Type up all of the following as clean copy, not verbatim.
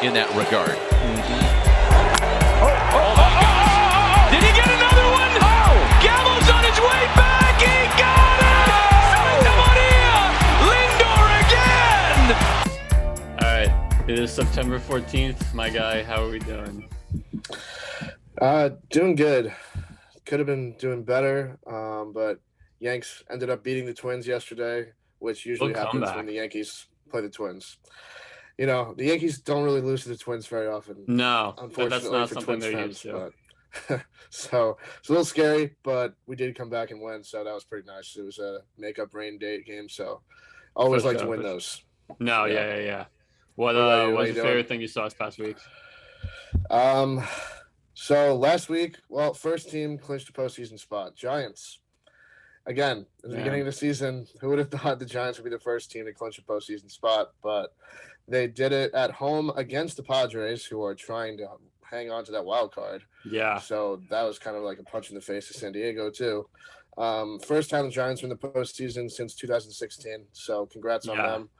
in that regard. Did he get another one? Oh! Gallo's on his way back. He got it! Santa Maria! Lindor again! All right. It is September 14th. My guy, how are we doing? Doing good. Could have been doing better, but Yanks ended up beating the Twins yesterday, which usually happens when the Yankees play the Twins. You know, the Yankees don't really lose to the Twins very often. No, unfortunately, that's not for something Twins they're fans, used to. But so it's a little scary, but we did come back and win, so that was pretty nice. It was a make-up rain date game, so always like to win those. No, yeah. What what's your favorite thing you saw this past week? So last week, first team clinched a postseason spot. Giants. Again, at the beginning of the season, who would have thought the Giants would be the first team to clinch a postseason spot? But they did it at home against the Padres, who are trying to hang on to that wild card. Yeah. So that was kind of like a punch in the face to San Diego, too. First time the Giants were in the postseason since 2016. So congrats on them.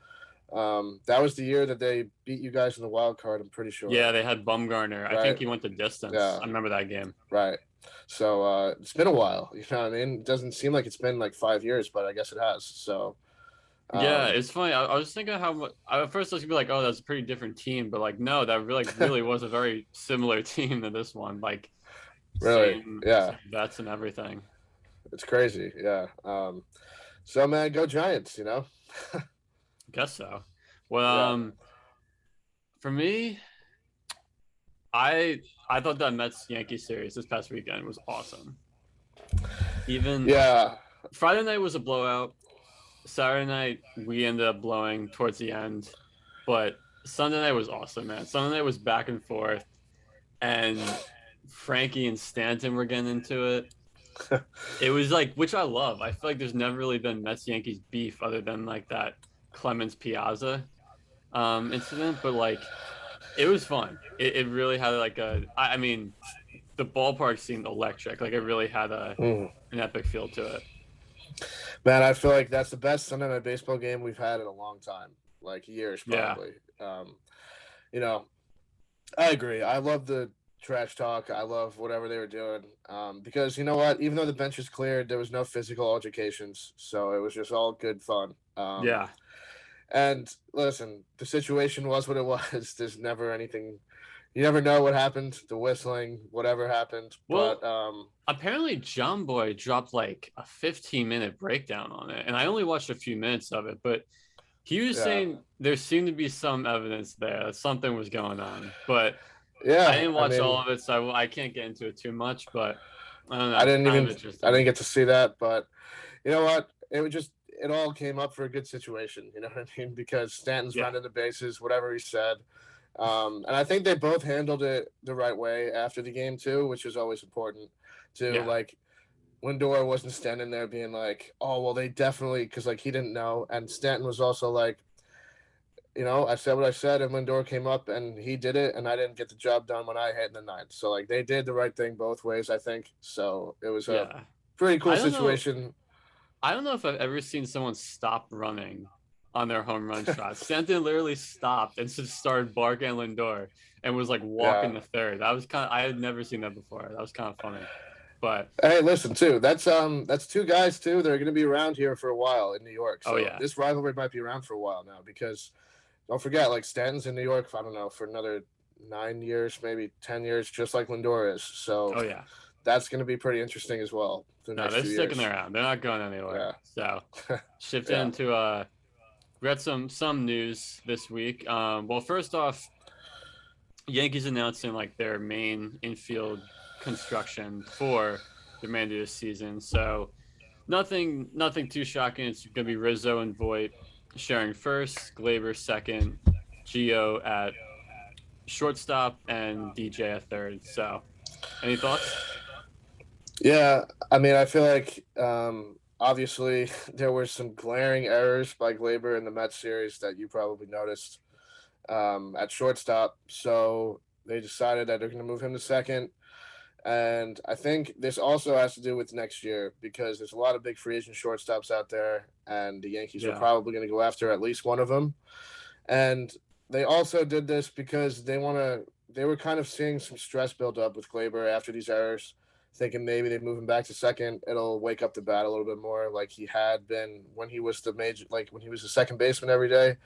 That was the year that they beat you guys in the wild card, I'm pretty sure. Yeah, they had Bumgarner. Right? I think he went the distance. Yeah. I remember that game. Right. So it's been a while. You know what I mean? It doesn't seem like it's been like 5 years, but I guess it has. So yeah, it's funny. I was thinking how much. At first, I was gonna be like, "Oh, that's a pretty different team," but like, no, that really was a very similar team to this one. Like, really, same vets and everything. It's crazy, yeah. So man, go Giants! You know. Guess so. Well, for me, I thought that Mets-Yankees series this past weekend was awesome. Friday night was a blowout. Saturday night we ended up blowing towards the end, but Sunday night was awesome, man. Sunday night was back and forth, and Frankie and Stanton were getting into it. It was like, which I love. I feel like there's never really been Mets-Yankees beef other than like that Clemens Piazza incident, but like it was fun. It really had like I mean, the ballpark seemed electric. Like it really had an epic feel to it. Man, I feel like that's the best Sunday night baseball game we've had in a long time, like years probably. Yeah. You know, I agree. I love the trash talk. I love whatever they were doing because you know what? Even though the bench was cleared, there was no physical altercations, so it was just all good fun. Yeah. And listen, the situation was what it was. There's never anything. You never know what happened. The whistling, whatever happened. Well, but apparently John Boy dropped like a 15-minute breakdown on it, and I only watched a few minutes of it. But he was saying there seemed to be some evidence there that something was going on. But I didn't watch all of it, so I can't get into it too much. But I don't know. I didn't get to see that, but you know what? It all came up for a good situation, you know what I mean? Because Stanton's rounded the bases, whatever he said. And I think they both handled it the right way after the game, too, which is always important. Like, Lindor wasn't standing there being like, oh, well, they definitely – because, like, he didn't know. And Stanton was also like, you know, I said what I said, and Lindor came up, and he did it, and I didn't get the job done when I hit in the ninth. So, like, they did the right thing both ways, I think. So, it was a pretty cool situation. I don't know if I've ever seen someone stop running on their home run shot. Stanton literally stopped and just started barking at Lindor and was like walking the third. That was I had never seen that before. That was kind of funny. But hey, listen too. That's two guys too. They're going to be around here for a while in New York. So this rivalry might be around for a while now because don't forget, like Stanton's in New York. I don't know for another 9 years, maybe 10 years, just like Lindor is. So that's going to be pretty interesting as well. No, they're sticking around. They're not going anywhere. So shifting into we had some news this week. Well, first off, Yankees announcing like their main infield construction for the remainder of the season. So nothing too shocking. It's going to be Rizzo and Voit sharing first, Glaber second, Gio at shortstop, and DJ at third. So any thoughts? Yeah, I mean, I feel like obviously there were some glaring errors by Glaber in the Mets series that you probably noticed at shortstop. So they decided that they're going to move him to second. And I think this also has to do with next year because there's a lot of big free agent shortstops out there, and the Yankees are probably going to go after at least one of them. And they also did this because they want to. They were kind of seeing some stress build up with Glaber after these errors, thinking maybe they move him back to second. It'll wake up the bat a little bit more, like he had been when he was the major, like when he was the second baseman every day.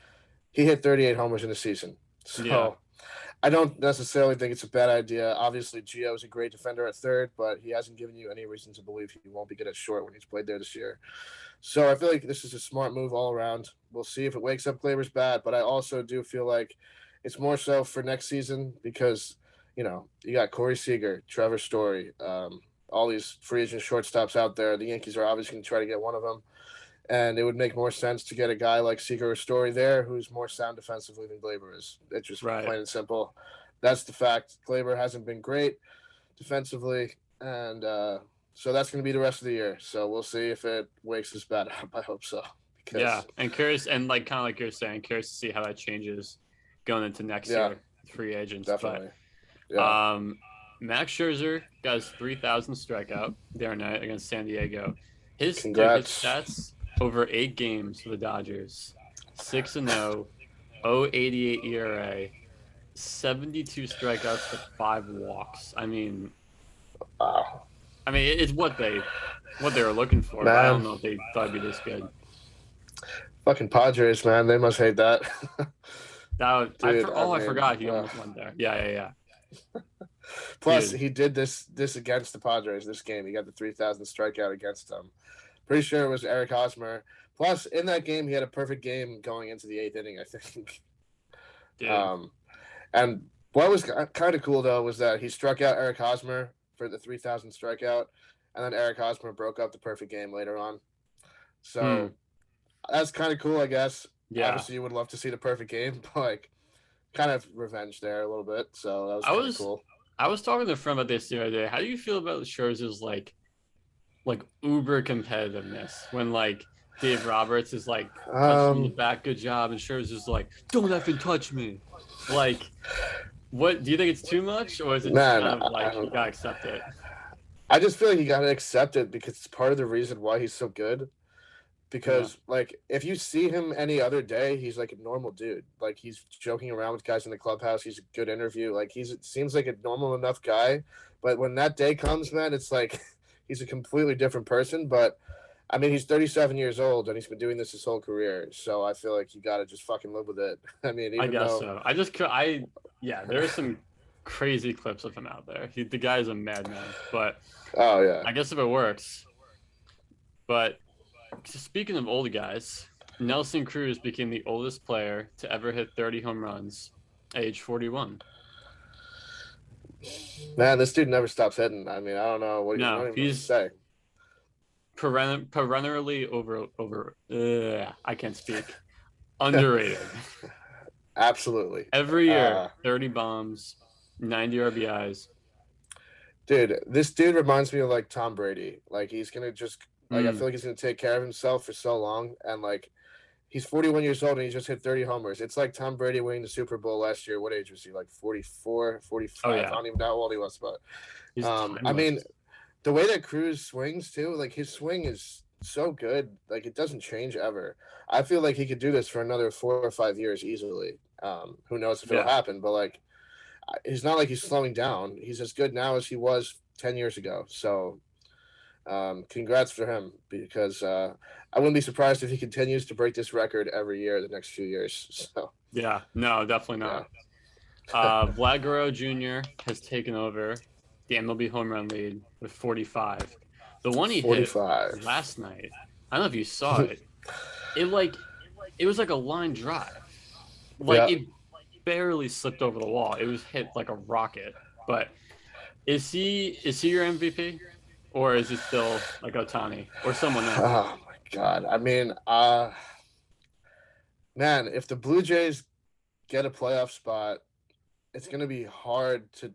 He hit 38 homers in the season. Yeah. So I don't necessarily think it's a bad idea. Obviously, Gio is a great defender at third, but he hasn't given you any reason to believe he won't be good at short when he's played there this year. So I feel like this is a smart move all around. We'll see if it wakes up Glaber's bat, but I also do feel like it's more so for next season because, you got Corey Seager, Trevor Story, all these free agent shortstops out there. The Yankees are obviously going to try to get one of them. And it would make more sense to get a guy like Seager or Story there who's more sound defensively than Glaber is. It's just Right. plain and simple. That's the fact. Glaber hasn't been great defensively, and so that's going to be the rest of the year. So we'll see if it wakes his bat up. I hope so. Yeah, and curious, and like kind of like you're saying, curious to see how that changes going into next year, free agents. Definitely. But, Max Scherzer got his 3,000 strikeout the other night against San Diego. His stats over 8 games for the Dodgers: 6-0, 0.88 ERA, 72 strikeouts for 5 walks. I mean, wow. I mean, it's what they were looking for. But I don't know if they thought it'd be this good. Fucking Padres, man, they must hate that. I forgot he almost went there. Yeah. Plus, he did this against the Padres. This game, he got the 3,000 strikeout against them. Pretty sure it was Eric Hosmer. Plus, in that game, he had a perfect game going into the 8th inning, I think. And what was kind of cool, though, was that he struck out Eric Hosmer for the 3,000 strikeout, and then Eric Hosmer broke up the perfect game later on. So that's kind of cool, I guess. Yeah. Obviously, you would love to see the perfect game, but like, kind of revenge there a little bit. So that was kind of cool. I was talking to a friend about this the other day. How do you feel about Scherzer's like uber competitiveness when like Dave Roberts is like touching you back, good job, and Scherzer's like, don't effing touch me. Like, what do you think it's too much, or is it just kind of like you gotta accept it? I just feel like you gotta accept it because it's part of the reason why he's so good. Because like if you see him any other day, he's like a normal dude. Like he's joking around with guys in the clubhouse. He's a good interview. Like seems like a normal enough guy. But when that day comes, man, it's like he's a completely different person. But I mean, he's 37 years old and he's been doing this his whole career. So I feel like you got to just fucking live with it. I mean, I guess so. There are some crazy clips of him out there. The guy is a madman. But I guess if it works. But speaking of old guys, Nelson Cruz became the oldest player to ever hit 30 home runs at age 41. Man, this dude never stops hitting. I mean, I don't know what he's say. Perennially I can't speak. Underrated. Absolutely. Every year, 30 bombs, 90 RBIs. Dude, this dude reminds me of like Tom Brady. Like he's gonna just I feel like he's gonna take care of himself for so long, and like he's 41 years old and he just hit 30 homers. It's like Tom Brady winning the Super Bowl last year. What age was he? Like 44, 45? Oh, yeah. I don't even know how old he was, but I mean, the way that Cruz swings too, like his swing is so good. Like it doesn't change ever. I feel like he could do this for another 4 or 5 years easily. Who knows if it'll happen, but like it's not like he's slowing down. He's as good now as he was 10 years ago. So congrats for him because I wouldn't be surprised if he continues to break this record every year the next few years. So yeah, no, definitely not. Vlad Guerrero Jr. has taken over the MLB home run lead with 45. The one he 45. Hit last night, I don't know if you saw it. It was like a line drive. It barely slipped over the wall. It was hit like a rocket. But is he your MVP? Or is it still like Ohtani or someone else? Oh my God. I mean, man, if the Blue Jays get a playoff spot, it's gonna be hard to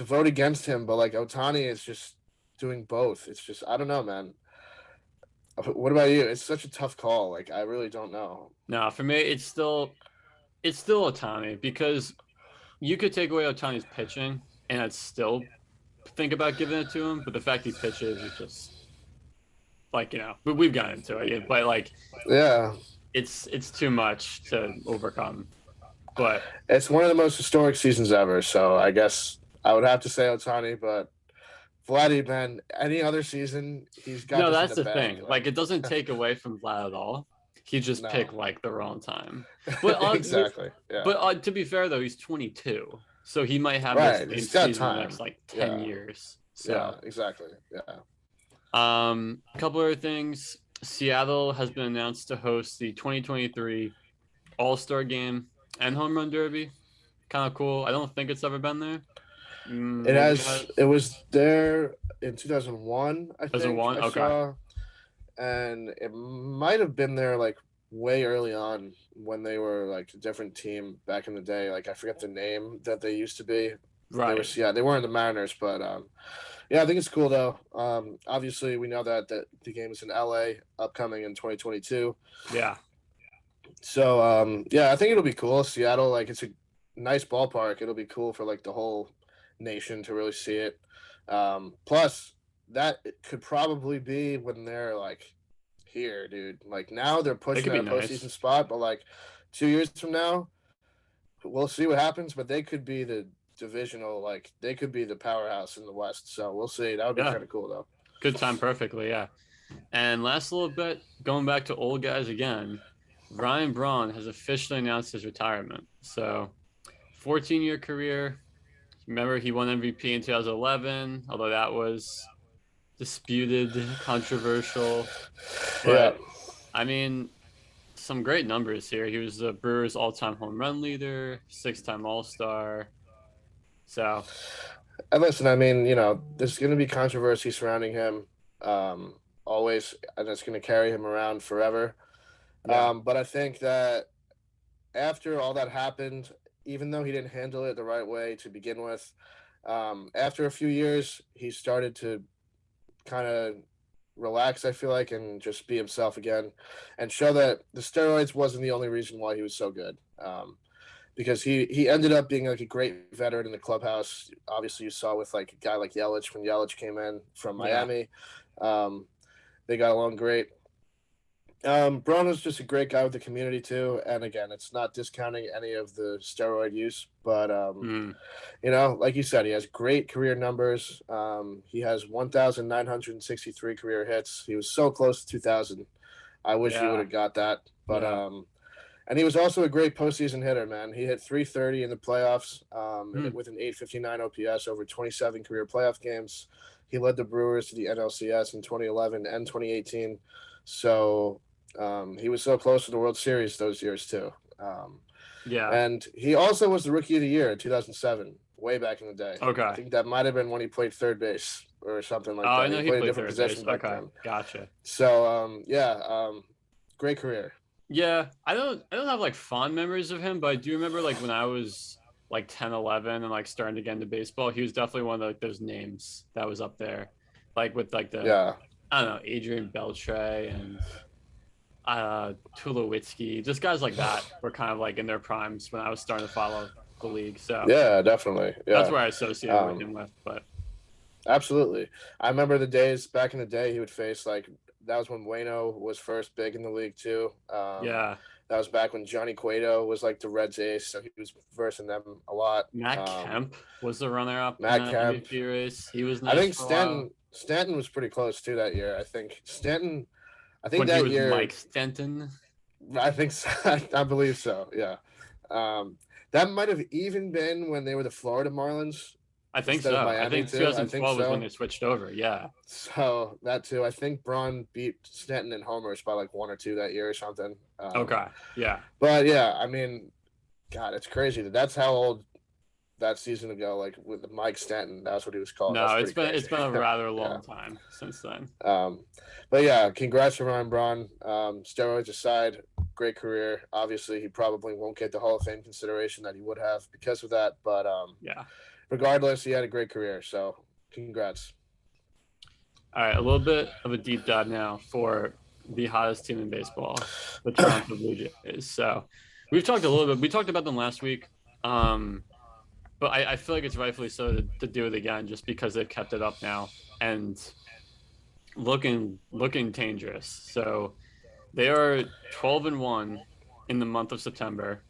vote against him, but like Ohtani is just doing both. It's just I don't know, man. What about you? It's such a tough call. Like I really don't know. No, for me it's still Ohtani because you could take away Ohtani's pitching and I'd still think about giving it to him, but the fact he pitches is just like, but we've gotten into it, but like it's too much to overcome. But It's one of the most historic seasons ever. So I guess I would have to say Ohtani, but Vladdy, man, any other season, he's got no, this in that's the the bag. thing. Like, it doesn't take away from Vlad at all. He just No, picked like the wrong time. But exactly. Yeah. to be fair though, he's 22, so he might have this Right. same He's got season in the next time. like 10 Yeah. years. Yeah. So, Exactly. Yeah. a couple other things. Seattle has been announced to host the 2023 All-Star Game and Home Run Derby. Kind of cool. I don't think it's ever been there. It Maybe it has. has. It was there in 2001, I As a think. one, I okay. saw, and it might have been there like way early on when they were like a different team back in the day. Like I forget the name that they used to be. They were Right. yeah, they weren't the Mariners, but yeah, I think it's cool though. Obviously we know that the game is in LA upcoming in 2022. Yeah. So yeah, I think it'll be cool. Seattle, like it's a nice ballpark. It'll be cool for like the whole nation to really see it. Plus that it could probably be when they're like here, dude. Like now they're It pushing could be that postseason nice. spot, but like 2 years from now, we'll see what happens. But they could be the divisional, like they could be the powerhouse in the West. So we'll see. That would be Yeah. kind of cool though. Good time perfectly. Yeah. And last little bit, going back to old guys again, Ryan Braun has officially announced his retirement. So, 14-year career. Remember, he won MVP in 2011, although that was disputed, controversial. Yeah. But, I mean, some great numbers here. He was the Brewers' all-time home run leader, six-time All-Star. So, And listen, I mean, there's going to be controversy surrounding him, always, and it's going to carry him around forever. yeah, But I think that after all that happened, even though he didn't handle it the right way to begin with, after a few years, he started to kind of relax, I feel like, and just be himself again and show that the steroids wasn't the only reason why he was so good. Because he ended up being like a great veteran in the clubhouse. Obviously, you saw with like a guy like Yelich when Yelich came in from yeah, Miami. Um, they got along great. Braun was just a great guy with the community too. And again, it's not discounting any of the steroid use, but mm, like you said, he has great career numbers. He has 1,963 career hits. He was so close to 2,000. I wish he would yeah, have got that, but yeah. and he was also a great postseason hitter, man. He hit 330 in the playoffs Mm, with an 859 OPS over 27 career playoff games. He led the Brewers to the NLCS in 2011 and 2018. So he was so close to the World Series those years, too. yeah. And he also was the Rookie of the Year in 2007, way back in the day. I Okay. think that might have been when he played third base or something Oh, like I that. know He he played a played different third base. position back Okay, then. gotcha. So, yeah, great career. Yeah, I don't have like fond memories of him, but I do remember like when I was like 10, 11, and like starting to get into baseball, he was definitely one of like those names that was up there. Like with like the Yeah. I don't know, Adrian Beltre and Tulowitzki, just guys like that were kind of like in their primes when I was starting to follow the league. So Yeah, definitely. that's Yeah. where I associated with him with. But Absolutely. I remember the days back in the day he would face like that was when Wayno was first big in the league too. yeah, That was back when Johnny Cueto was like the Reds ace, so he was versing them a lot. Matt Kemp was the runner up in Matt that Kemp. MVP race. He was I nice think for a while Stanton was pretty close too that year. I think when he that was year Mike Stanton. I think so. I believe so. Yeah. That might have even been when they were the Florida Marlins I think instead of so. I Miami think too. I think 2012 was when so. they switched over. Yeah. So that too. I think Braun beat Stanton in homers by like one or two that year or something. Okay. Yeah. But yeah, I mean, God, it's crazy that's how old that season ago. Like with Mike Stanton, that's what he was called. That's No, pretty crazy. it's been a rather Yeah. long time since then. But yeah, congrats to Ryan Braun. Steroids aside, great career. Obviously, he probably won't get the Hall of Fame consideration that he would have because of that. But Yeah. regardless, he had a great career. So congrats. All right, a little bit of a deep dive now for the hottest team in baseball, the Toronto Blue Jays. So we've talked a little bit. We talked about them last week, but I feel like it's rightfully so to do it again, just because they've kept it up now and looking dangerous. So they are 12-1 in the month of September.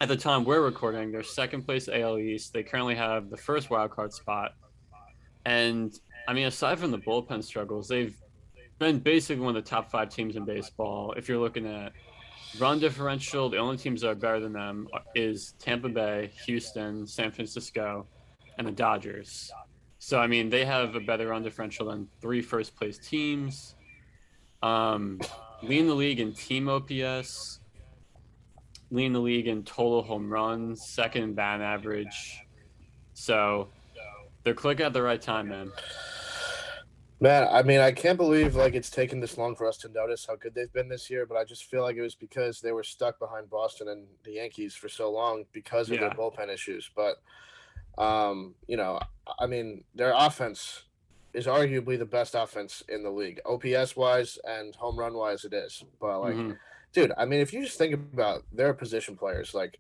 at the time we're recording, they're second place AL East. They currently have the first wild card spot. And I mean, aside from the bullpen struggles, they've been basically one of the top 5 teams in baseball. If you're looking at run differential, the only teams that are better than them is Tampa Bay, Houston, San Francisco, and the Dodgers. So I mean, they have a better run differential than 3 first place teams. Leading the league in team OPS, leading the league in total home runs, second in batting average. So they're clicking at the right time, man. Man, I mean, I can't believe like it's taken this long for us to notice how good they've been this year, but I just feel like it was because they were stuck behind Boston and the Yankees for so long because of their bullpen issues. But you know, I mean, their offense is arguably the best offense in the league, OPS wise and home run wise. It is, but like, dude, I mean, if you just think about their position players, like,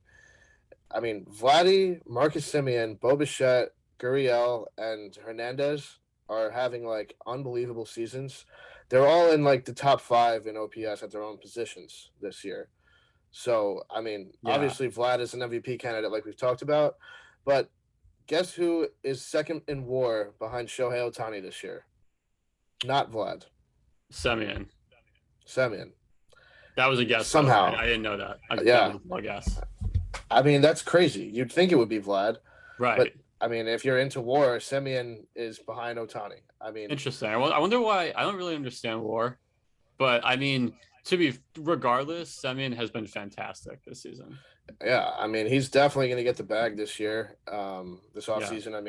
I mean, Vladdy, Marcus Semien, Bo Bichette, Gurriel, and Hernandez are having like unbelievable seasons. They're all in like the top 5 in OPS at their own positions this year. So, I mean, obviously Vlad is an MVP candidate like we've talked about, but guess who is second in WAR behind Shohei Ohtani this year? Not Vlad. Semien. That was a guess. Somehow. I didn't know that. Yeah. I guess. I mean, that's crazy. You'd think it would be Vlad. Right. But I mean, if you're into WAR, Semien is behind Ohtani. I mean, interesting. I wonder why. I don't really understand WAR, but I mean, regardless, Semien has been fantastic this season. Yeah, I mean, he's definitely going to get the bag this year, this offseason. I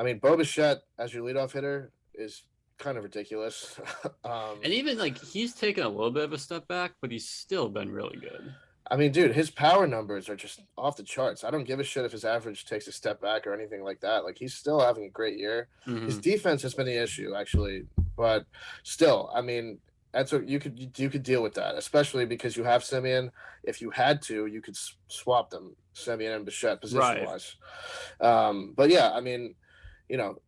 mean, Bo Bichette as your leadoff hitter is kind of ridiculous. And even like he's taken a little bit of a step back, but he's still been really good. I mean, dude, his power numbers are just off the charts. I don't give a shit if his average takes a step back or anything like that. Like, he's still having a great year. His defense has been the issue, actually, but still, I mean, that's what you could deal with that, especially because you have Semien. If you had to, you could swap them, Semien and Bichette, position-wise. But yeah, I mean, you know,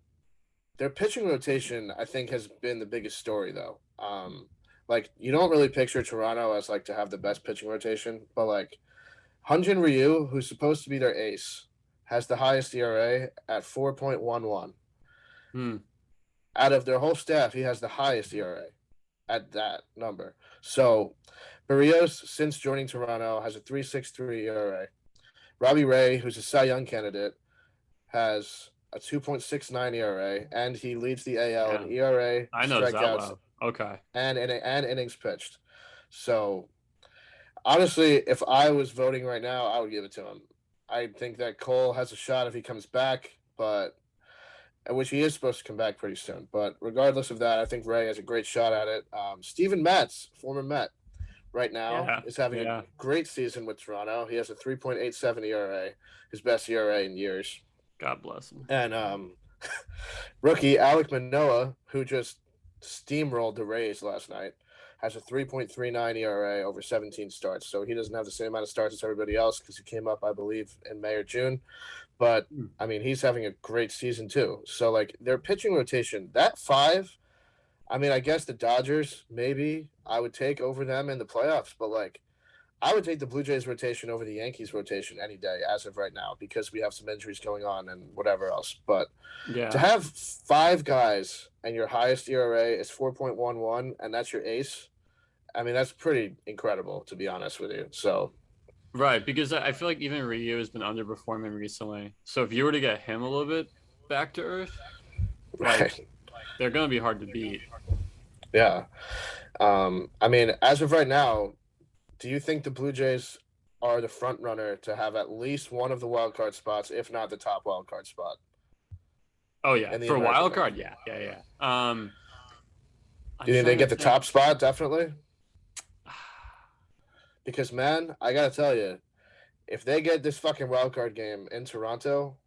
their pitching rotation, I think, has been the biggest story, though. Like, you don't really picture Toronto as like to have the best pitching rotation, but like Hyun-Jin Ryu, who's supposed to be their ace, has the highest ERA at 4.11. Out of their whole staff, he has the highest ERA at that number. So Barrios, since joining Toronto, has a 3.63 ERA. Robbie Ray, who's a Cy Young candidate, has a 2.69 ERA, and he leads the AL in ERA, strikeouts, okay, and innings pitched. So honestly, if I was voting right now, I would give it to him. I think that Cole has a shot if he comes back, but which he is supposed to come back pretty soon. But regardless of that, I think Ray has a great shot at it. Steven Matz, former Met, right now is having a great season with Toronto. He has a 3.87 ERA, his best ERA in years. God bless him. And rookie Alek Manoah, who just steamrolled the Rays last night, has a 3.39 ERA over 17 starts. So he doesn't have the same amount of starts as everybody else because he came up, I believe, in May or June. But, I mean, he's having a great season too. So, like, their pitching rotation, that 5, I mean, I guess the Dodgers, maybe, I would take over them in the playoffs. But, like, I would take the Blue Jays rotation over the Yankees rotation any day as of right now because we have some injuries going on and whatever else. But to have 5 guys and your highest ERA is 4.11 and that's your ace, I mean, that's pretty incredible, to be honest with you. So, right, because I feel like even Ryu has been underperforming recently. So if you were to get him a little bit back to earth, like, they're going to be hard to beat. Yeah. I mean, as of right now, do you think the Blue Jays are the front runner to have at least one of the wild card spots, if not the top wild card spot? Oh, yeah. For wild card, yeah. Do you think they get the top spot? Definitely. Because, man, I got to tell you, if they get this fucking wild card game in Toronto,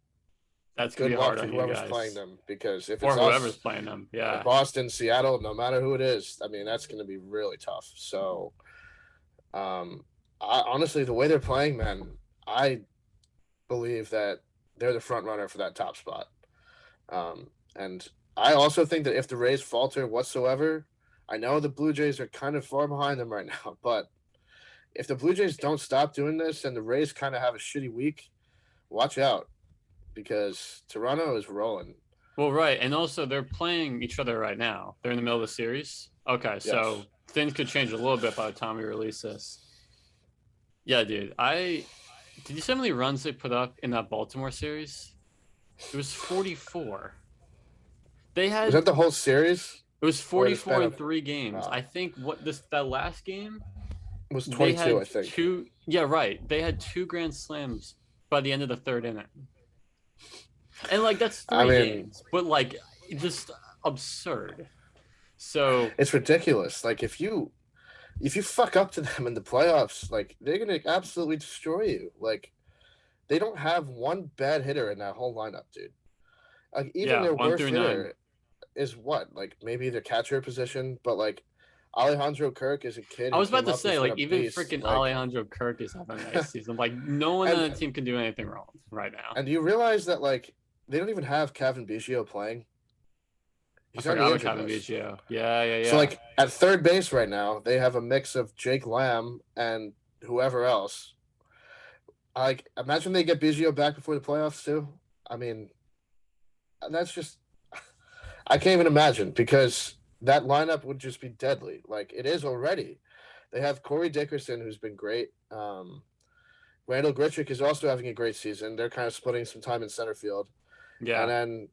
that's good luck to whoever's playing them. Because if it's whoever's us, playing them, Boston, Seattle, no matter who it is, I mean, that's going to be really tough. So, honestly, the way they're playing, man, I believe that they're the front runner for that top spot. And I also think that if the Rays falter whatsoever, I know the Blue Jays are kind of far behind them right now, but if the Blue Jays don't stop doing this and the Rays kind of have a shitty week, watch out because Toronto is rolling. Well, right, and also they're playing each other right now. They're in the middle of the series. Okay, so Yes. things could change a little bit by the time we release this. Yeah, dude. Did you see how many runs they put up in that Baltimore series? It was 44. They Was had that the whole series? It was Or the 44 span in of 3 games. I think that last game it was they 22, had I think. two. Yeah, right. They had 2 grand slams by the end of the third inning, and like that's I three mean, games, but like just absurd. So it's ridiculous. Like if you fuck up to them in the playoffs, like they're gonna absolutely destroy you. Like they don't have one bad hitter in that whole lineup, dude. Like even yeah, their one worst through nine. hitter is what? Like maybe their catcher position, but like Alejandro Kirk is a kid I who was about came to up say as been like a even beast. freaking Like Alejandro Kirk is having a nice season. Like no one on and the team can do anything wrong right now. do you realize that like they don't even have Kevin Biggio playing? I He's on forgot the about injured Kevin list. Biggio. Yeah, yeah, So yeah. like at third base right now, they have a mix of Jake Lamb and whoever else. Like imagine they get Biggio back before the playoffs too. I mean, that's just I can't even imagine because that lineup would just be deadly. Like it is already. They have Corey Dickerson, who's been great. Randall Grichuk is also having a great season. They're kind of splitting some time in center field. And Yeah. then,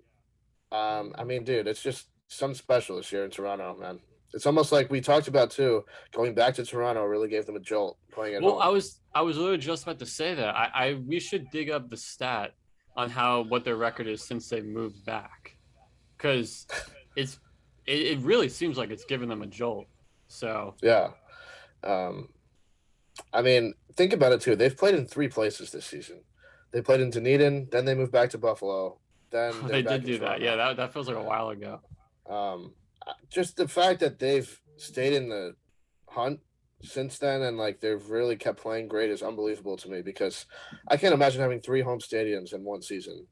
I mean, dude, it's just something special this year in Toronto, man. It's almost like we talked about too. Going back to Toronto really gave them a jolt playing at Well, home. I was literally just about to say that. We should dig up the stat on what their record is since they moved back, because it's it really seems like it's given them a jolt. So Yeah. Um, I mean, think about it too. They've played in three places this season. They played in Dunedin, then they moved back to Buffalo, then they're they back did in do that. Yeah, Toronto. that feels like a while ago. Um, just the fact that they've stayed in the hunt since then and like they've really kept playing great is unbelievable to me because I can't imagine having three home stadiums in one season.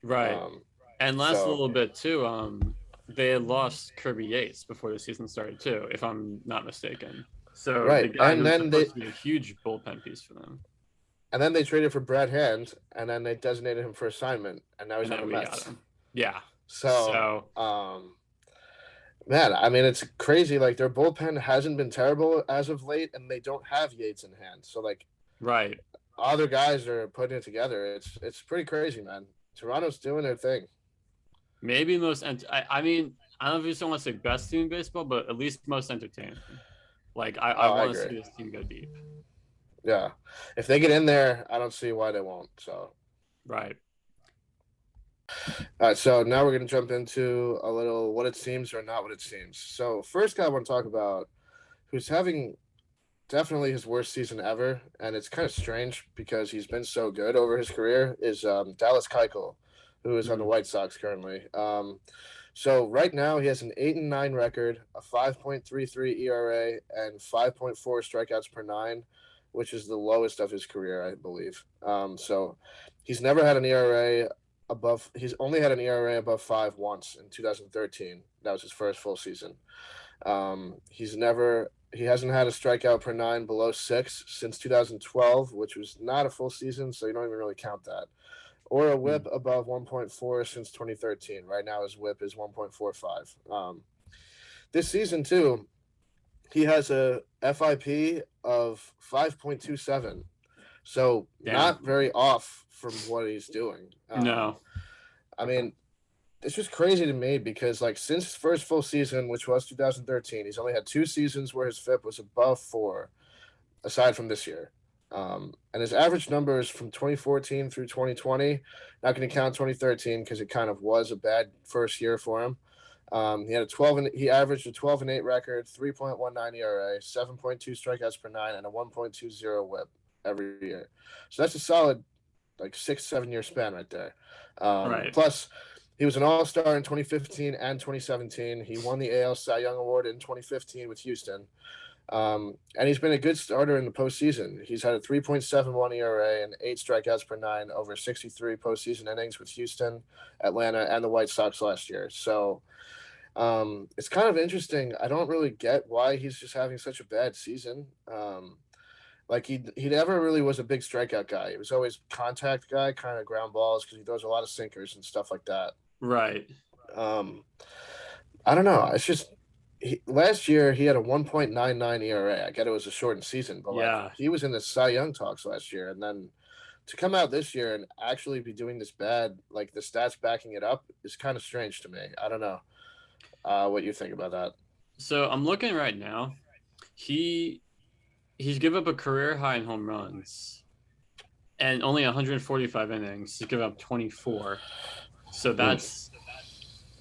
Right. Um, And last so little bit too. They had lost Kirby Yates before the season started too, if I'm not mistaken. So the right, guy who's supposed to be a huge bullpen piece for them, and then they traded for Brad Hand and then they designated him for assignment and now he's and on the then we got Mets. him. Yeah. So So man, I mean it's crazy. Like their bullpen hasn't been terrible as of late, and they don't have Yates in hand. So like right. other guys are putting it together. It's pretty crazy, man. Toronto's doing their thing. Maybe most. I mean, I don't know if you still want to say best team in baseball, but at least most entertaining. Like I Oh, I want to agree. see this team go deep. Yeah, if they get in there, I don't see why they won't. So, Right. all right. So now we're gonna jump into a little what it seems or not what it seems. So first guy I want to talk about, who's having definitely his worst season ever, and it's kind of strange because he's been so good over his career, is Dallas Keuchel, who is on the Mm. White Sox currently. So right now he has an 8-9 record, a 5.33 ERA, and 5.4 strikeouts per nine, which is the lowest of his career, I believe. So he's never had an ERA above. He's only had an ERA above five once in 2013. That was his first full season. He hasn't had a strikeout per nine below six since 2012, which was not a full season, so you don't even really count that. Or a whip Mm. above 1.4 since 2013. Right now, his whip is 1.45. This season, too, he has a FIP of 5.27. So, Damn. not very off from what he's doing. No. I mean, it's just crazy to me because like since his first full season, which was 2013, he's only had two seasons where his FIP was above four, aside from this year. And his average numbers from 2014 through 2020, not going to count 2013 because it kind of was a bad first year for him. He averaged a 12-8 record, 3.19 ERA, 7.2 strikeouts per nine, and a 1.20 WHIP every year. So that's a solid like 6-7 year span right there. Right. Plus, he was an All Star in 2015 and 2017. He won the AL Cy Young Award in 2015 with Houston. And he's been a good starter in the postseason. He's had a 3.71 ERA and 8 strikeouts per nine over 63 postseason innings with Houston, Atlanta, and the White Sox last year. So it's kind of interesting. I don't really get why he's just having such a bad season. Like he never really was a big strikeout guy. He was always contact guy, kind of ground balls because he throws a lot of sinkers and stuff like that. Right. Um, I don't know. It's just last year he had a 1.99 ERA. I get it was a shortened season, but like Yeah. he was in the Cy Young talks last year, and then to come out this year and actually be doing this bad, like the stats backing it up, is kind of strange to me. I don't know what you think about that. So I'm looking right now. He he's given up a career high in home runs and only 145 innings. He's given up 24. So Mm. that's,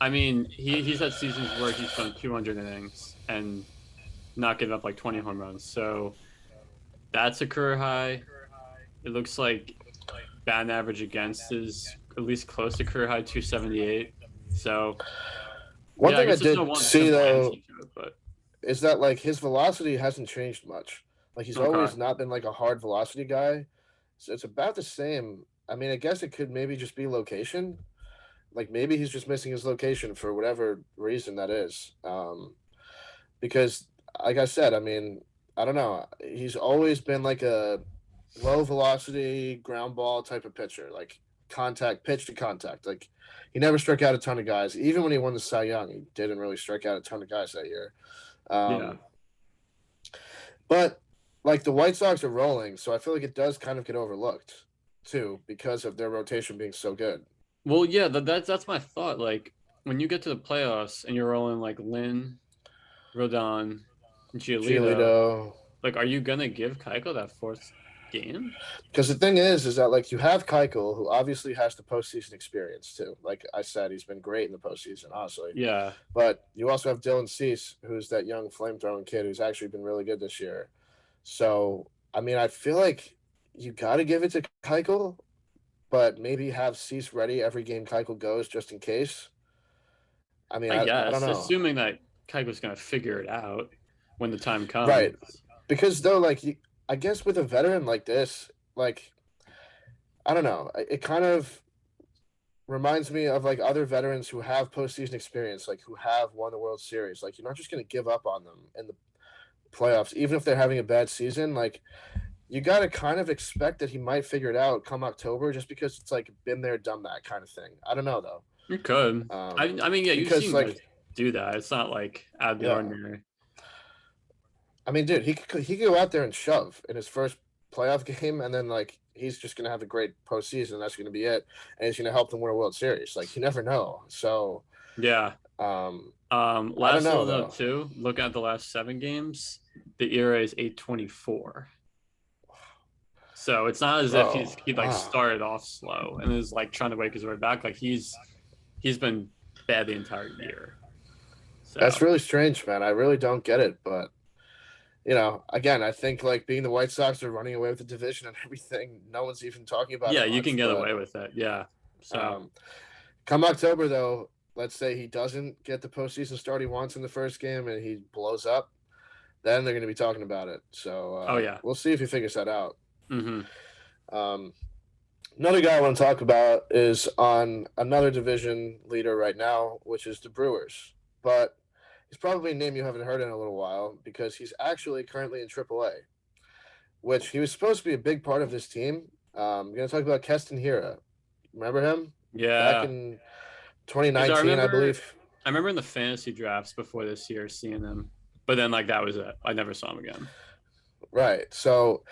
I mean, he's had seasons where he's thrown 200 innings and not given up like 20 home runs. So that's a career high. It looks like batting average against is at least close to career high 278. So One yeah, I thing I guess there's no did one see simple answer though to it, but is that like his velocity hasn't changed much. Like he's okay. always not been like a hard velocity guy. So it's about the same. I mean, I guess it could maybe just be location. Like maybe he's just missing his location for whatever reason that is. Because like I said, I mean, I don't know. He's always been like a low velocity ground ball type of pitcher, like contact pitch to contact. Like he never struck out a ton of guys. Even when he won the Cy Young, he didn't really strike out a ton of guys that year. Yeah. Um, but like the White Sox are rolling, so I feel like it does kind of get overlooked too because of their rotation being so good. Well, yeah, that's my thought. Like when you get to the playoffs and you're rolling like Lynn, Rodon, Giolito, Giolito, like are you gonna give Keiko that fourth game? because the thing is that like you have Keuchel, who obviously has the postseason experience too. Like I said, he's been great in the postseason, honestly. Yeah. But you also have Dylan Cease, who's that young flamethrowing kid who's actually been really good this year. So I mean, I feel like you got to give it to Keuchel, but maybe have Cease ready every game Keuchel goes just in case. I mean, I I don't guess, know. assuming that Keiko's gonna figure it out when the time Right. comes. Because though, like, I guess with a veteran like this, like, I don't know, it kind of reminds me of like other veterans who have postseason experience, like who have won the World Series. Like, you're not just going to give up on them in the playoffs, even if they're having a bad season. Like, you got to kind of expect that he might figure it out come October, just because it's like been there, done that kind of thing. I don't know though, You could. I mean, yeah, you've because seen like, guys do that. It's not like out of the yeah, ordinary. I mean, dude, he could go out there and shove in his first playoff game, and then like he's just gonna have a great postseason. And that's gonna be it, and he's gonna help them win a World Series. Like you never know. So Yeah. um, I don't Last know little note though. too. Looking at the last 7 games, the ERA is 8.24. So it's not as if Bro, he like wow, started off slow and is like trying to wake his way back. Like he's been bad the entire year. that's So really strange, man. I really don't get it, but again, I think like being the White Sox are running away with the division and everything. No one's even talking about yeah, it you can much, get but away with it. Yeah. So um, come October though, let's say he doesn't get the postseason start he wants in the first game and he blows up, then they're going to be talking about it. So oh yeah. we'll see if he figures that out. Mm-hmm. Um, Another guy I want to talk about is on another division leader right now, which is the Brewers. But he's probably a name you haven't heard in a little while because he's actually currently in AAA, which he was supposed to be a big part of this team. I'm going to talk about Keston Hira. Remember him back Yeah. in Because 2019, I believe. I remember in the fantasy drafts before this year seeing him, but then like that was it. I never saw him again. Right. So,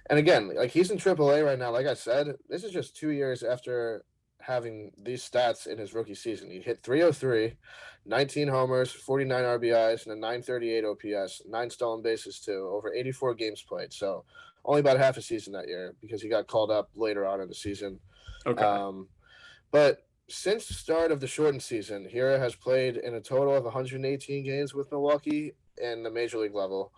and again, like he's in AAA right now. Like I said, this is just 2 years after having these stats in his rookie season. He hit 303, 19 homers, 49 RBIs, and a 938 OPS, 9 stolen bases too, over 84 games played. So, only about half a season that year because he got called up later on in the season. Okay. Um, but since the start of the shortened season, Hira has played in a total of 118 games with Milwaukee in the major league level,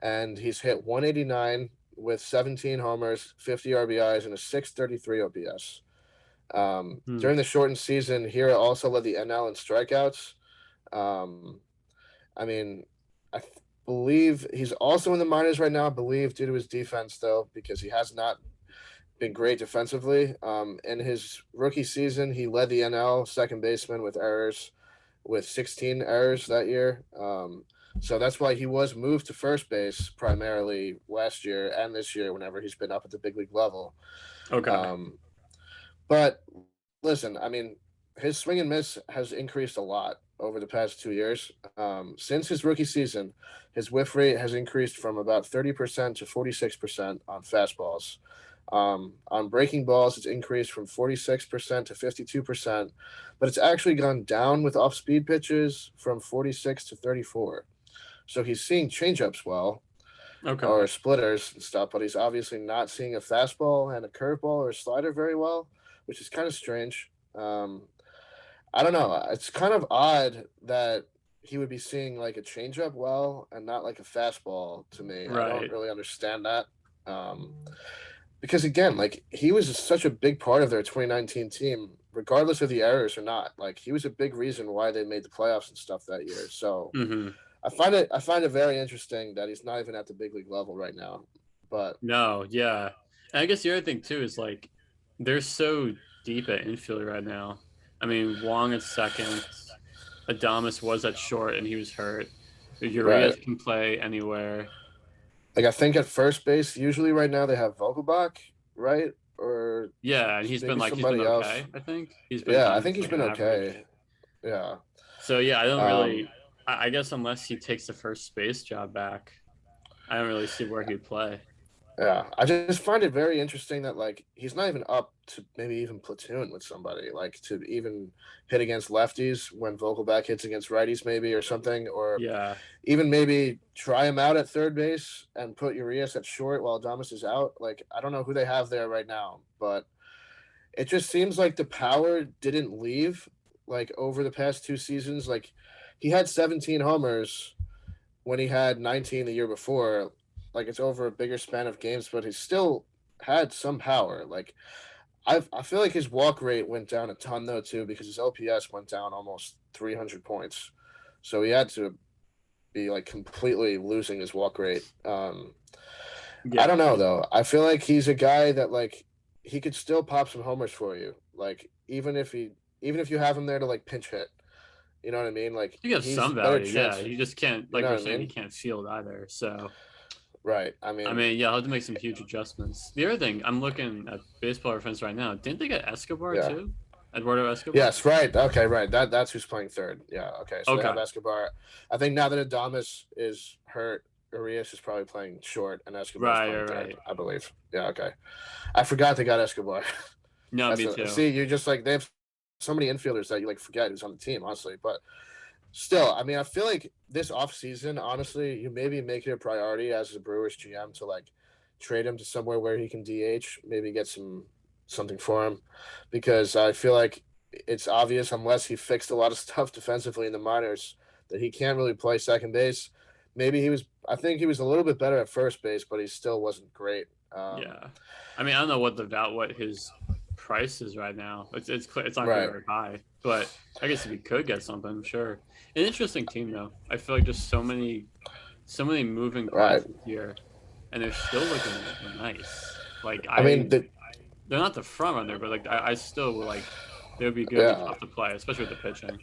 and he's hit 189 with 17 homers, 50 RBIs, and a 633 OPS. Hmm. During the shortened season, Hira also led the NL in strikeouts. Um, I mean, I believe he's also in the minors right now, I believe, due to his defense, though, because he has not been great defensively. In his rookie season, he led the NL second baseman with 16 errors that year. So that's why he was moved to first base primarily last year and this year whenever he's been up at the big league level. Okay. Um, but listen, I mean, his swing and miss has increased a lot over the past 2 years. Since his rookie season, his whiff rate has increased from about 30% to 46% on fastballs. On breaking balls, it's increased from 46% to 52%, but it's actually gone down with off speed pitches from 46 to 34. So he's seeing changeups well, Okay. or splitters and stuff, but he's obviously not seeing a fastball and a curveball or a slider very well, which is kind of strange. I don't know. It's kind of odd that he would be seeing like a changeup well and not like a fastball to me. I don't Right. really understand that. Um, because again, like he was such a big part of their 2019 team, regardless of the errors or not. Like he was a big reason why they made the playoffs and stuff that year. So Mm-hmm. I find it very interesting that he's not even at the big league level right now. But No, yeah. And I guess the other thing too is like they're so deep at infield right now. I mean, Wong at second, Adamas was at short and he was hurt. right, Urias can play anywhere. like I think at first base, usually right now they have Vogelbach, right, or Yeah, and maybe he's been somebody else. okay, I think. He's been Yeah, kind I of think just he's like been average. okay. Yeah. So yeah, I don't Um, really I guess unless he takes the first space job back, I don't really see where he'd play. yeah. I just find it very interesting that like he's not even up to maybe even platoon with somebody, like to even hit against lefties when Vogelbach hits against righties, maybe or something, or Yeah. even maybe try him out at third base and put Urias at short while Adamas is out. Like I don't know who they have there right now, but it just seems like the power didn't leave like over the past 2 seasons. Like he had 17 homers when he had 19 the year before. Like it's over a bigger span of games, but he still had some power. Like I feel like his walk rate went down a ton though too because his OPS went down almost 300 points. So he had to be like completely losing his walk rate. I don't Yeah. know though. I feel like he's a guy that like he could still pop some homers for you. Like even if you have him there to like pinch hit, you know what I mean? Like You have he's some a better value, chance. yeah. You just can't You like know we're what I saying, he mean? can't field either. So Right. I mean, yeah, I'll have to make some huge adjustments. The other thing, I'm looking at baseball reference right now. Didn't they get Escobar Yeah. too? Eduardo Escobar? Yes. Right. Okay. Right. That's who's playing third. Yeah. Okay. So they have Okay. Escobar. I think now that Adamas is hurt, Urias is probably playing short, and Escobar's Right, playing right, third. right. I believe. Yeah. Okay. I forgot they got Escobar. No, That's me a too. see. You just like they have so many infielders that you like forget who's on the team, honestly. But still, I mean, I feel like this offseason, honestly, you maybe make it a priority as a Brewers GM to like trade him to somewhere where he can DH, maybe get something for him, because I feel like it's obvious unless he fixed a lot of stuff defensively in the minors that he can't really play second base. Maybe he was. I think he was a little bit better at first base, but he still wasn't great. Yeah. I mean, I don't know what his price is right now. It's not gonna be Right, very high, but I guess if he could get something, sure. An interesting team though. I feel like just so many moving right. parts this year, and they're still looking nice. Like I mean, they're not the front runner, but like I still like they would be good, be yeah. tough to play, especially with the pitching.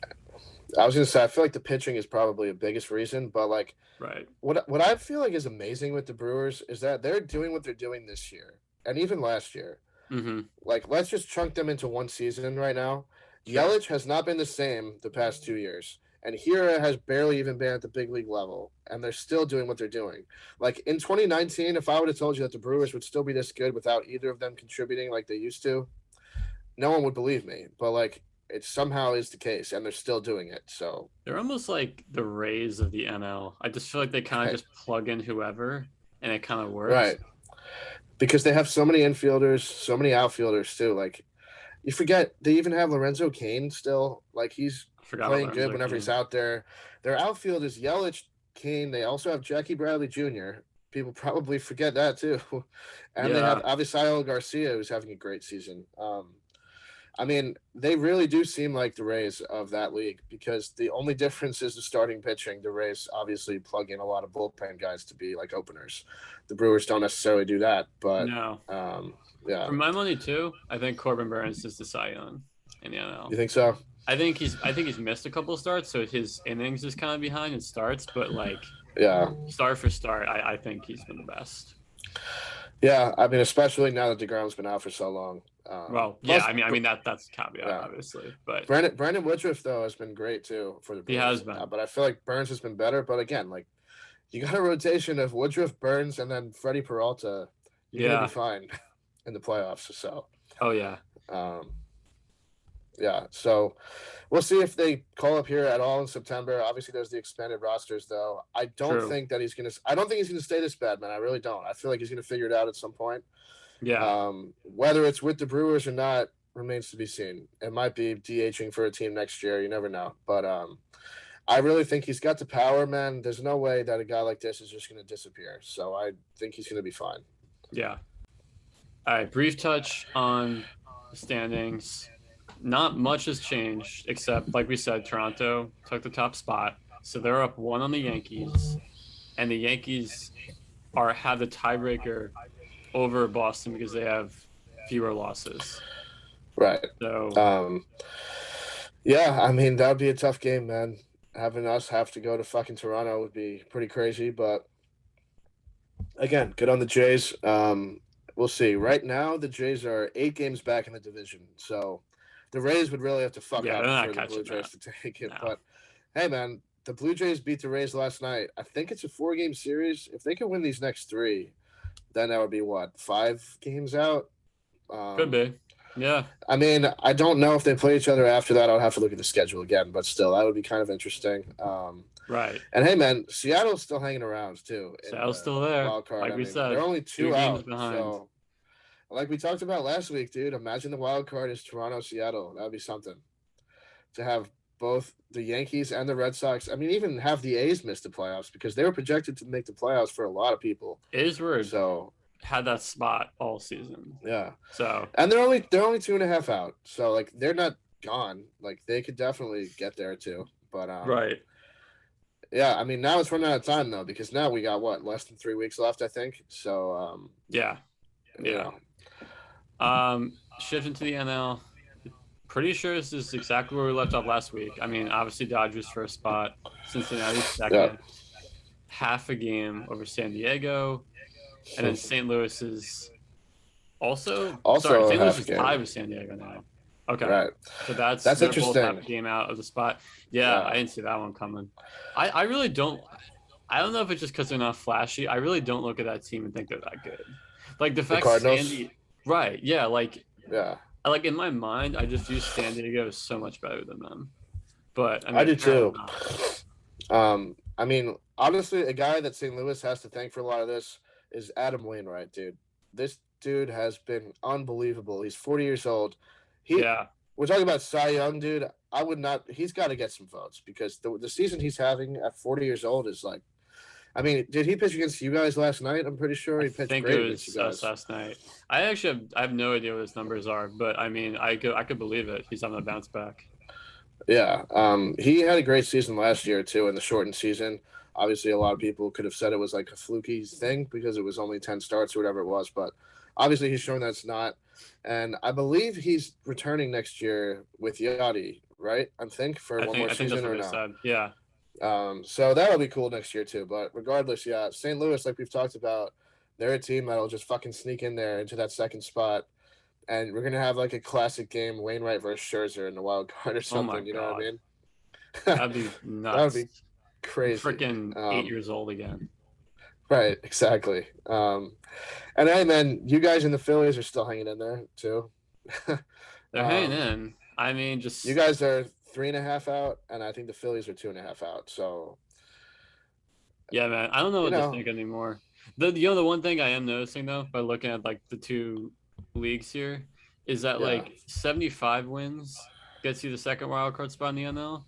I was gonna say I feel like the pitching is probably the biggest reason, but like Right. what I feel like is amazing with the Brewers is that they're doing what they're doing this year and even last year. Mm-hmm. Like let's just chunk them into one season right now. Sure. Yelich has not been the same the past 2 years. And Hira has barely even been at the big league level, and they're still doing what they're doing. Like in 2019, if I would have told you that the Brewers would still be this good without either of them contributing like they used to, no one would believe me. But like it somehow is the case, and they're still doing it. So They're almost like the Rays of the NL. I just feel like they kind of right, just plug in whoever, and it kind of works. right, because they have so many infielders, so many outfielders too. Like you forget they even have Lorenzo Kane still. Like he's I forgot about playing good Lorenzo whenever he's Kane. out there. Their outfield is Yelich, Kane. They also have Jackie Bradley Jr. People probably forget that too. And they have Yeah. Avisail Garcia, who's having a great season. I mean, they really do seem like the Rays of that league because the only difference is the starting pitching. The Rays obviously plug in a lot of bullpen guys to be like openers. The Brewers don't necessarily do that, but No. um, yeah. For my money too, I think Corbin Burns is the Cy Young in the You NL. think so? I think he's missed a couple of starts, so his innings is kind of behind in starts. But like, Yeah. start for start, I think he's been the best. Yeah, I mean, especially now that DeGrom's been out for so long. Well, yeah, Plus, I mean that's a caveat, yeah. obviously, but Brandon Woodruff though has been great too for the he Brewers. has been. But I feel like Burns has been better. But again, like you got a rotation of Woodruff, Burns, and then Freddie Peralta. You're gonna be fine in the playoffs. So. Oh yeah. Yeah, so we'll see if they call up here at all in September. Obviously, there's the expanded rosters, though. I don't think he's gonna stay this bad, man. I really don't. I feel like he's gonna figure it out at some point. Yeah. Whether it's with the Brewers or not remains to be seen. It might be DHing for a team next year. You never know. But I really think he's got the power, man. There's no way that a guy like this is just gonna disappear. So I think he's gonna be fine. Yeah. All right. Brief touch on the standings. Not much has changed, except, like we said, Toronto took the top spot. So they're up 1 on the Yankees. And the Yankees have the tiebreaker over Boston because they have fewer losses. Right. So, yeah, I mean, that would be a tough game, man. Having us have to go to fucking Toronto would be pretty crazy. But, again, good on the Jays. We'll see. Right now, the Jays are 8 games back in the division. So the Rays would really have to fuck up for the Blue Jays to take it. No. But, hey, man, the Blue Jays beat the Rays last night. I think it's a 4-game series. If they can win these next 3, then that would be, 5 games out? Could be. Yeah. I mean, I don't know if they play each other after that. I'll have to look at the schedule again. But still, that would be kind of interesting. Right. And, hey, man, Seattle's still hanging around, too. Seattle's still there. Like we said. They're only 2 out. Behind. So, like we talked about last week, dude, imagine the wild card is Toronto-Seattle. That would be something. To have both the Yankees and the Red Sox. I mean, even have the A's miss the playoffs because they were projected to make the playoffs for a lot of people. A's had that spot all season. Yeah. So. And they're only 2.5 out. So, like, they're not gone. Like, they could definitely get there, too. But, right. Yeah, I mean, now it's running out of time, though, because now we got, less than 3 weeks left, I think. So, yeah. Yeah. Shifting to the NL, pretty sure this is exactly where we left off last week. I mean, obviously Dodgers first spot, Cincinnati second, half a game over San Diego, and then St. Louis is also St. Louis is tied with San Diego now. Okay, right. So that's interesting. Both half a game out of the spot. Yeah, I didn't see that one coming. I really don't. I don't know if it's just because they're not flashy. I really don't look at that team and think they're that good. Like the fact Sandy. Right. Yeah. Like in my mind, I just view San Diego so much better than them. But I do too. I mean, honestly, a guy that St. Louis has to thank for a lot of this is Adam Wainwright, dude. This dude has been unbelievable. He's 40 years old. We're talking about Cy Young, dude. He's got to get some votes because the season he's having at 40 years old is like. I mean, did he pitch against you guys last night? I'm pretty sure he pitched great against you guys last night. I have no idea what his numbers are, but I mean, I could believe it. He's on the bounce back. Yeah, he had a great season last year too in the shortened season. Obviously, a lot of people could have said it was like a fluky thing because it was only 10 starts or whatever it was, but obviously he's shown that's not. And I believe he's returning next year with Yachty, right? I think for one more season or not. Yeah. So that'll be cool next year too. But regardless, yeah, St. Louis, like we've talked about, they're a team that'll just fucking sneak in there into that second spot, and we're gonna have like a classic game, Wainwright versus Scherzer in the wild card or something. Oh my God. Know what I mean? That'd be nuts. That would be crazy. Freaking 8 years old again. Right, exactly. And hey, man, you guys in the Phillies are still hanging in there too. They're hanging in. I mean, just you guys are 3.5 out, and I think the Phillies are 2.5 out. So, yeah, man, I don't know what to think anymore. The one thing I am noticing though, by looking at like the 2 leagues here, is that like 75 wins gets you the second wild card spot in the NL,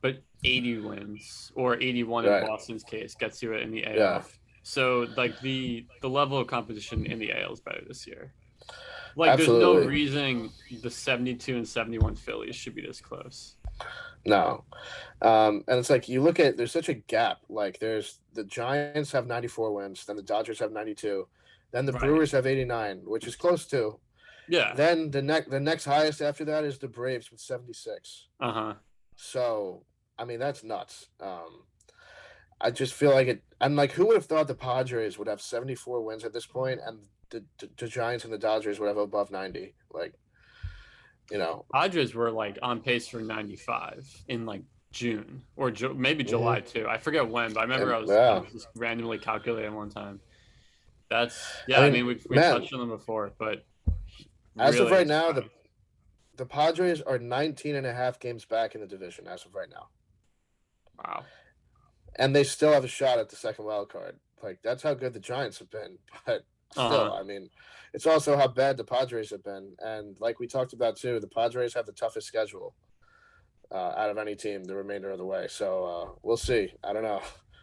but 80 wins or 81 in Boston's case gets you it in the AL. Yeah. So like the level of competition in the AL is better this year. Like Absolutely. There's no reason the 72 and 71 Phillies should be this close. No. And it's like you look at there's such a gap. Like there's the Giants have 94 wins, then the Dodgers have 92, then the Brewers have 89, which is close too. Yeah. Then the next highest after that is the Braves with 76. Uh-huh. So I mean that's nuts. I just feel like it. I'm like, who would have thought the Padres would have 74 wins at this point, and the Giants and the Dodgers would have above 90? Like, you know. Padres were like on pace for 95 in like June or maybe Mm-hmm. July too. I forget when, but I remember And I yeah, was just randomly calculating one time. That's I yeah. I mean, mean, we man, touched on them before, but as of really right now, inspiring. the Padres are 19 and a half games back in the division as of right now, Wow. and they still have a shot at the second wild card. Like that's how good the Giants have been, but Uh still, huh. I mean, it's also how bad the Padres have been, and like we talked about too, the Padres have the toughest schedule out of any team the remainder of the way. So we'll see. I don't know.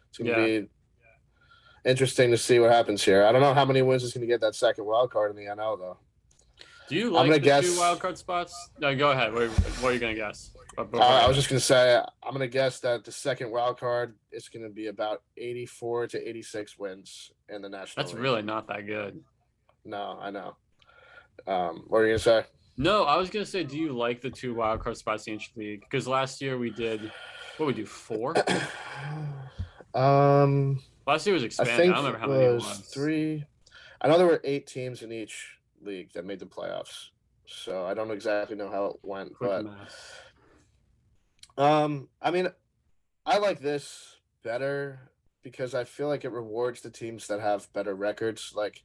It's going to Yeah. be interesting to see what happens here. I don't know how many wins is going to get that second wild card in the NL though. Do you I'm like going to the two guess. wild card spots? No, go ahead. What are you gonna guess? Before I I was go. just going to say I'm going to guess that the second wild card is going to be about 84 to 86 wins in the National That's League. really not that good. No, I know. What are you going to say? No, I was gonna say, do you like the two wild card spots in each league? Because last year we did, what would we do, 4? um, Last year was I expanded. I don't think remember it how many it was was. 3. I know there were 8 teams in each league that made the playoffs. So I don't exactly know how it went, Quick but math. I mean, I like this better because I feel like it rewards the teams that have better records. Like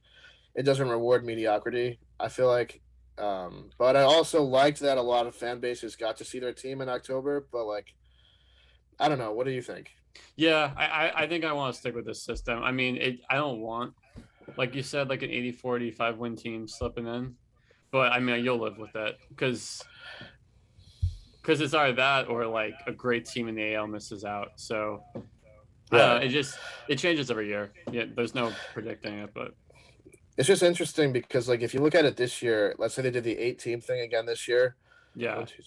it doesn't reward mediocrity. I feel like but I also liked that a lot of fan bases got to see their team in October, but like I don't know, what do you think? Yeah, I think I want to stick with this system. I mean, I don't want, like you said, like an 80 45 win team slipping in, but I mean, you'll live with it because it's either that or like a great team in the AL misses out. So I don't Right. know. It changes every year. Yeah, there's no predicting it, but It's just interesting because like if you look at it this year, let's say they did the 8 team thing again this year. One, yeah, two, three.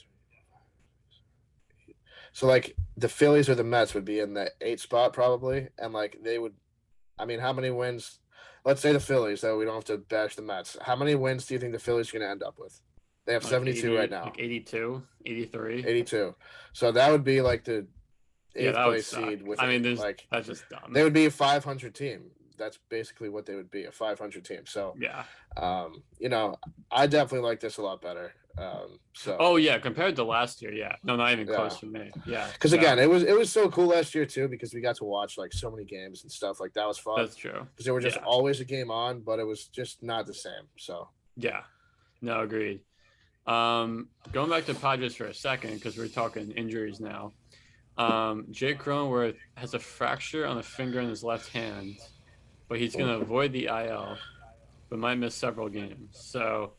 So like the Phillies or the Mets would be in the 8 spot probably, and like they would. I mean, how many wins? Let's say the Phillies, though we don't have to bash the Mets. How many wins do you think the Phillies are going to end up with? They have like 72 right 80, like now, 82, 83. 82. So that would be like the Yeah, eighth that would place suck. seed with I mean, it. Like that's just dumb. they would be a 500 team. That's basically what they would be, a 500 team. So, Yeah. you know, I definitely like this a lot better. So Oh yeah, compared to last year, yeah. No, not even yeah, close for me. Yeah. because again, No, it was so cool last year too because we got to watch like so many games and stuff. Like that was fun that's true. because there were just Yeah. always a game on, but it was just not the same. So Yeah. No, agreed. Going back to Padres for a second because we're talking injuries now. Jake Cronenworth has a fracture on the finger in his left hand, but he's going to avoid the IL, but might miss several games. So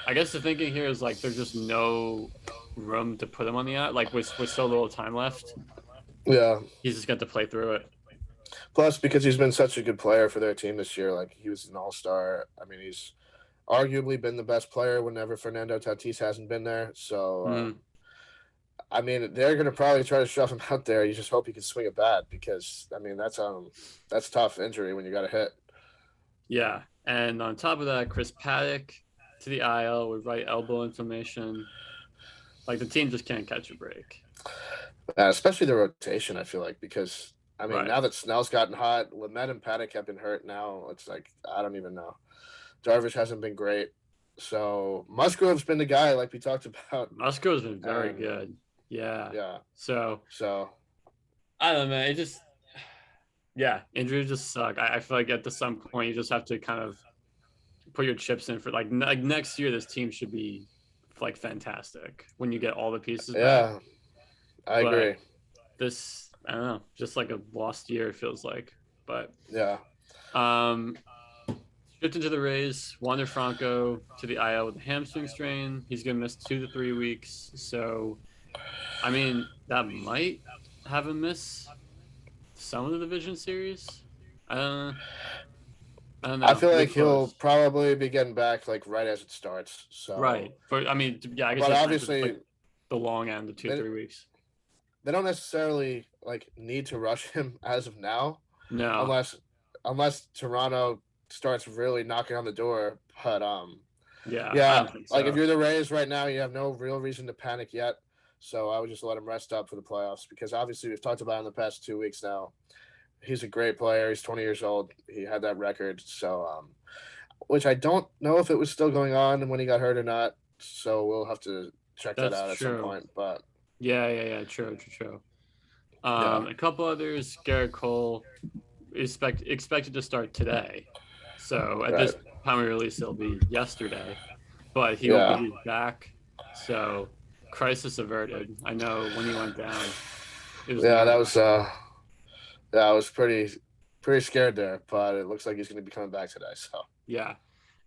I guess the thinking here is like there's just no room to put him on the IL. Like with so little time left, yeah. he's just got to play through it. Plus, because he's been such a good player for their team this year, like he was an all-star. I mean, he's arguably been the best player whenever Fernando Tatis hasn't been there. So, Mm, I mean, they're going to probably try to shove him out there. You just hope he can swing a bat because, I mean, that's tough injury when you got a hit. yeah. And on top of that, Chris Paddock to the IL with right elbow inflammation. Like the team just can't catch a break. Especially the rotation, I feel like, because, I mean, Right. now that Snell's gotten hot, Lamet and Paddock have been hurt now. It's like, I don't even know. Darvish hasn't been great. So Musgrove's been the guy, like we talked about. Musco's been very And good. Yeah. yeah, So so I don't know, man. It just yeah, injuries just suck. I feel like at some point you just have to kind of put your chips in for like next year this team should be like fantastic when you get all the pieces back. yeah, I But agree. this I don't know, just like a lost year it feels like. But Yeah, um shifting to the Rays, Wander Franco to the IL with a hamstring strain. He's gonna miss 2 to 3 weeks. So I mean that might have him miss some of the division series. I don't know. I don't I know. feel It'll be like he'll close. probably be getting back like right as it starts. So, Right. For I mean, yeah, I guess but you just meant for just obviously like the long end of two, they 3 weeks. they don't necessarily like need to rush him as of now, No. unless Toronto starts really knocking on the door. But Yeah, I Yeah, don't think like if so. you're the Rays right now, you have no real reason to panic yet. So I would just let him rest up for the playoffs because obviously we've talked about it in the past 2 weeks now. He's a great player. He's 20 years old. He had that record. So, which I don't know if it was still going on when he got hurt or not. So we'll have to check that That's out at some true. point. But Yeah. True. yeah, A couple others. Garrett Cole expected to start today. So at right. this time we release, it'll be yesterday, but he will Yeah, be back. So crisis averted. I know when he went down, it was yeah, nerve that was wracking. yeah, I was pretty scared there, but it looks like he's going to be coming back today. So Yeah.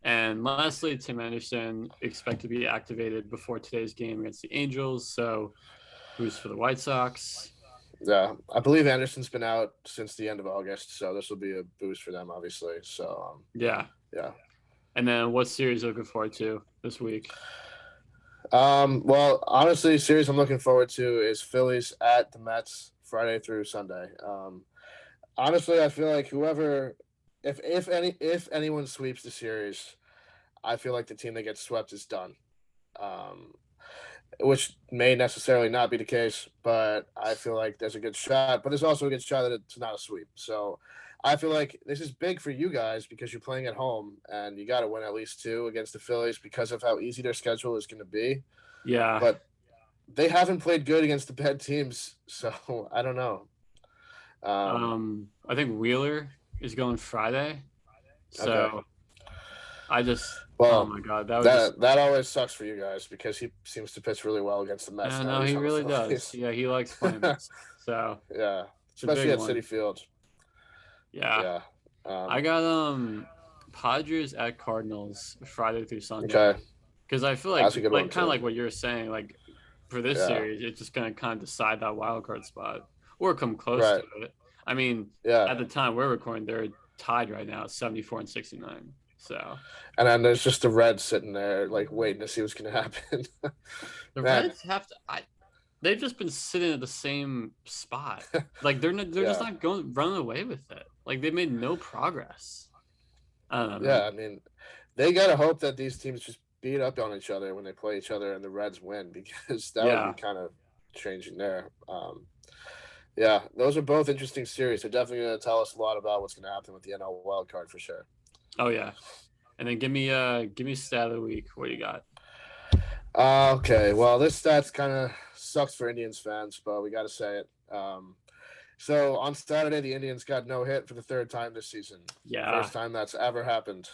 And lastly, Tim Anderson expect to be activated before today's game against the Angels. So boost for the White Sox. yeah, I believe Anderson's been out since the end of August, so this will be a boost for them, obviously. So Yeah. yeah. And then what series are you looking forward to this week? Well, honestly, series I'm looking forward to is Phillies at the Mets Friday through Sunday. Honestly, I feel like whoever, if anyone sweeps the series, I feel like the team that gets swept is done. Um, which may necessarily not be the case, but I feel like there's a good shot. But there's also a good shot that it's not a sweep. So I feel like this is big for you guys because you're playing at home and you got to win at least two against the Phillies because of how easy their schedule is going to be. Yeah. But they haven't played good against the bad teams, so I don't know. I think Wheeler is going Friday. Okay. So I just, oh Well, my God, that would just, that always sucks for you guys because he seems to pitch really well against the Mets yeah, now no, that he's he on the really does. Phillies. Yeah, he likes playing Mets. So Yeah, it's a big especially at one. City Field. Yeah. Yeah. I got Padres at Cardinals Friday through Sunday. Okay, Because I feel that's a good one kind of too. like what you're saying, like for this Yeah. series, it's just gonna kind of decide that wild card spot or come close to Right. it. I mean, Yeah. at the time we're recording, they're tied right now, 74 and 69. So And then there's just the Reds sitting there, like waiting to see what's gonna happen. the Man. Reds have to. They've just been sitting at the same spot. Like they're just Yeah. not going running away with it. Like they made no progress. I don't know, man. Yeah. I mean, they gotta hope that these teams just beat up on each other when they play each other and the Reds win because that would be Yeah. kind of changing there. Yeah, those are both interesting series. They're definitely going to tell us a lot about what's going to happen with the NL wild card for sure. Oh yeah. And then give me stat of the week. What do you got? Okay, well, this stats kind of sucks for Indians fans, but we got to say it. So on Saturday, the Indians got no hit for the third time this season. Yeah. First time that's ever happened,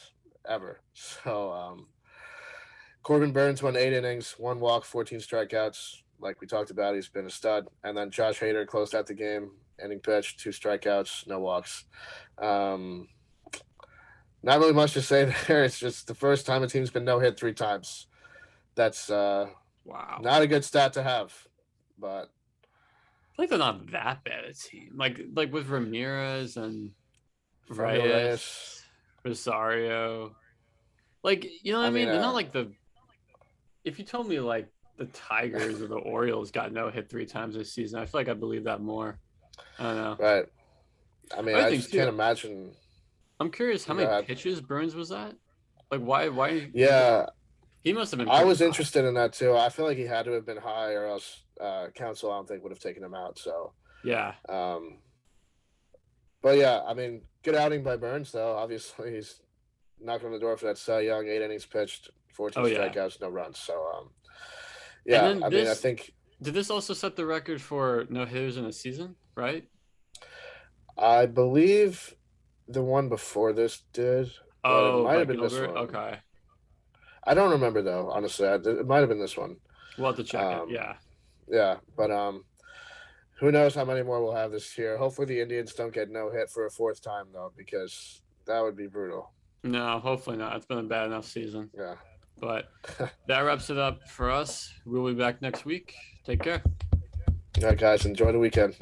ever. So Corbin Burns went 8 innings, 1 walk, 14 strikeouts. Like we talked about, he's been a stud. And then Josh Hader closed out the game, inning pitch, 2 strikeouts, no walks. Not really much to say there. It's just the first time a team's been no hit 3 times. That's Wow. not a good stat to have, but I think they're not that bad a team. Like with Ramirez and Franmil Reyes, Rosario. Like, you know what I mean? They're not like the. If you told me like the Tigers or the Orioles got no hit 3 times this season, I feel like I believe that more. I don't know. right. I mean, I just can't too, imagine. I'm curious how many pitches Burns was at. Like why? Yeah, he must have been. I was interested in that too. I feel like he had to have been high, or else council I don't think would have taken him out. So yeah. But yeah, I mean, good outing by Burns though. Obviously, he's knocking on the door for that Cy Young. 8 innings pitched, 14 strikeouts, no runs. So yeah, I mean, I think. Did this also set the record for no hitters in a season? Right. I believe the one before this did. Oh, it might have been this one. Okay. I don't remember though. Honestly, it might have been this one. We'll have to check it. Yeah. Yeah, but who knows how many more we'll have this year? Hopefully, the Indians don't get no hit for a 4th time though, because that would be brutal. No, hopefully not. It's been a bad enough season. Yeah. But that wraps it up for us. We'll be back next week. Take care. All right, guys. Enjoy the weekend.